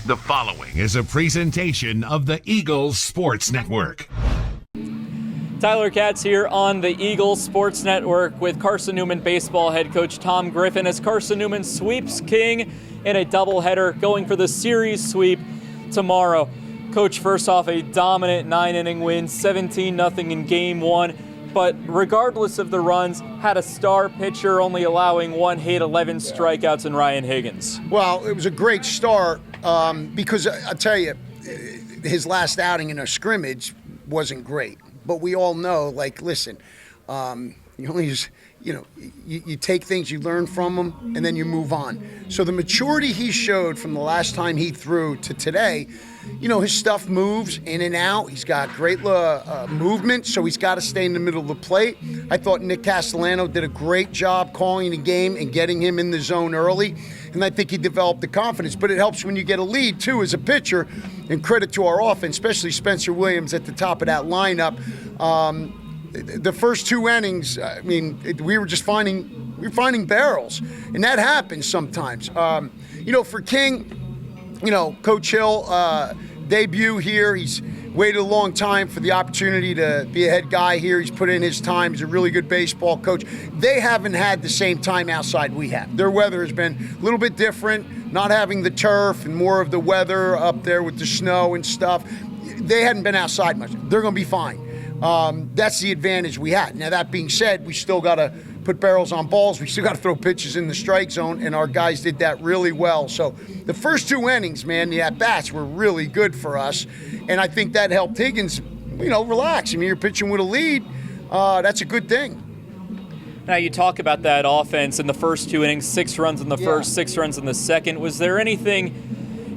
The following is a presentation of the Eagles Sports Network. Tyler Katz here on the Eagles Sports Network with Carson-Newman baseball head coach Tom Griffin as Carson-Newman sweeps King in a doubleheader, going for the series sweep tomorrow. Coach, first off, a dominant 9-inning win, 17-0 in Game 1. But regardless of the runs, had a star pitcher, only allowing 1 hit, 11 strikeouts in Ryan Higgins. Well, it was a great start because I'll tell you, his last outing in a scrimmage wasn't great. But we all know, listen, you only just, you take things, you learn from them, and then you move on. So the maturity he showed from the last time he threw to today, his stuff moves in and out. He's got great movement, so he's got to stay in the middle of the plate. I thought Nick Castellano did a great job calling the game and getting him in the zone early, and I think he developed the confidence. But it helps when you get a lead, too, as a pitcher, and credit to our offense, especially Spencer Williams at the top of that lineup. The first 2 innings, we were just finding barrels, and that happens sometimes. For King, Coach Hill, debut here. He's waited a long time for the opportunity to be a head guy here. He's put in his time. He's a really good baseball coach. They haven't had the same time outside we have. Their weather has been a little bit different, not having the turf and more of the weather up there with the snow and stuff. They hadn't been outside much. They're going to be fine. That's the advantage we had. Now, that being said, we still got to put barrels on balls. We still got to throw pitches in the strike zone, and our guys did that really well. So the first 2 innings, man, the at-bats were really good for us, and I think that helped Higgins, relax. You're pitching with a lead. That's a good thing. Now, you talk about that offense in the first 2 innings, 6 runs in the first, 6 runs in the second. Was there anything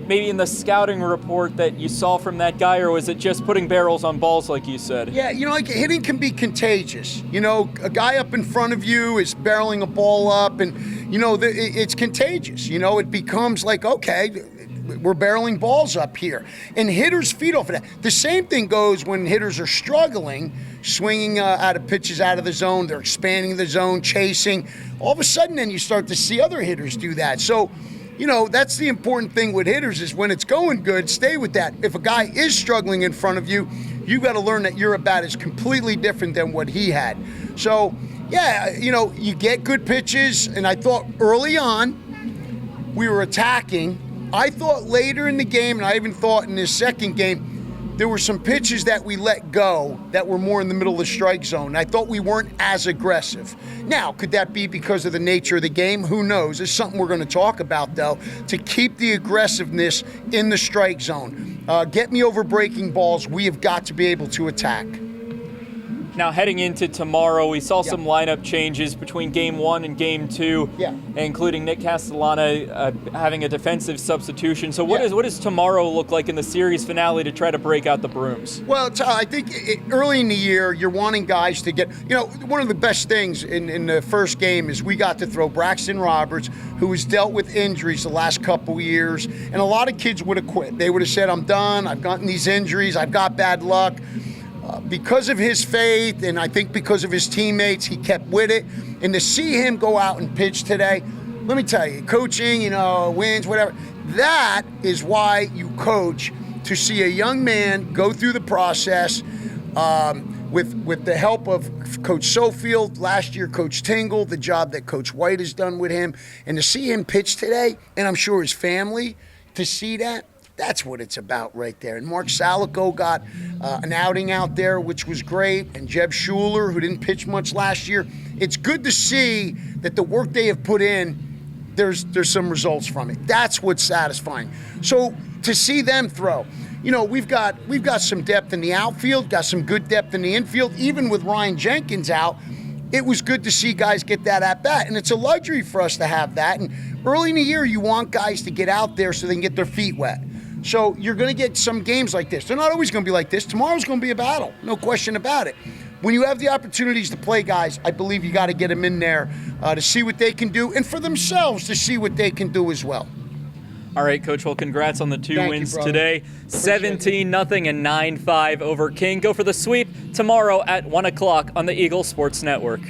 maybe in the scouting report that you saw from that guy, or was it just putting barrels on balls like you said? Yeah, hitting can be contagious. A guy up in front of you is barreling a ball up, and, it's contagious. It becomes like, okay, we're barreling balls up here. And hitters feed off of that. The same thing goes when hitters are struggling, swinging out of pitches out of the zone. They're expanding the zone, chasing. All of a sudden, then you start to see other hitters do that. So, that's the important thing with hitters is when it's going good, stay with that. If a guy is struggling in front of you, you got to learn that your at-bat is completely different than what he had. So, you get good pitches, and I thought early on we were attacking. I thought later in the game, and I even thought in this second game, there were some pitches that we let go that were more in the middle of the strike zone. I thought we weren't as aggressive. Now, could that be because of the nature of the game? Who knows? It's something we're going to talk about, though, to keep the aggressiveness in the strike zone. Get me over breaking balls. We have got to be able to attack. Now, heading into tomorrow, we saw some lineup changes between Game 1 and Game 2, including Nick Castellano having a defensive substitution. So what does tomorrow look like in the series finale to try to break out the brooms? Well, I think early in the year, you're wanting guys to get, one of the best things in the first game is we got to throw Braxton Roberts, who has dealt with injuries the last couple years, and a lot of kids would have quit. They would have said, I'm done, I've gotten these injuries, I've got bad luck. Because of his faith, and I think because of his teammates, he kept with it. And to see him go out and pitch today, let me tell you, coaching, wins, whatever, that is why you coach, to see a young man go through the process with the help of Coach Sofield, last year Coach Tingle, the job that Coach White has done with him, and to see him pitch today, and I'm sure his family, to see that, that's what it's about right there. And Mark Salico got an outing out there, which was great. And Jeb Schuler, who didn't pitch much last year. It's good to see that the work they have put in, there's some results from it. That's what's satisfying. So to see them throw, we've got some depth in the outfield, got some good depth in the infield. Even with Ryan Jenkins out, it was good to see guys get that at-bat. And it's a luxury for us to have that. And early in the year, you want guys to get out there so they can get their feet wet. So you're going to get some games like this. They're not always going to be like this. Tomorrow's going to be a battle, no question about it. When you have the opportunities to play guys, I believe you got to get them in there to see what they can do, and for themselves to see what they can do as well. All right, Coach. Well, congrats on the 2 wins today. 17-0 and 9-5 over King. Go for the sweep tomorrow at 1 o'clock on the Eagles Sports Network.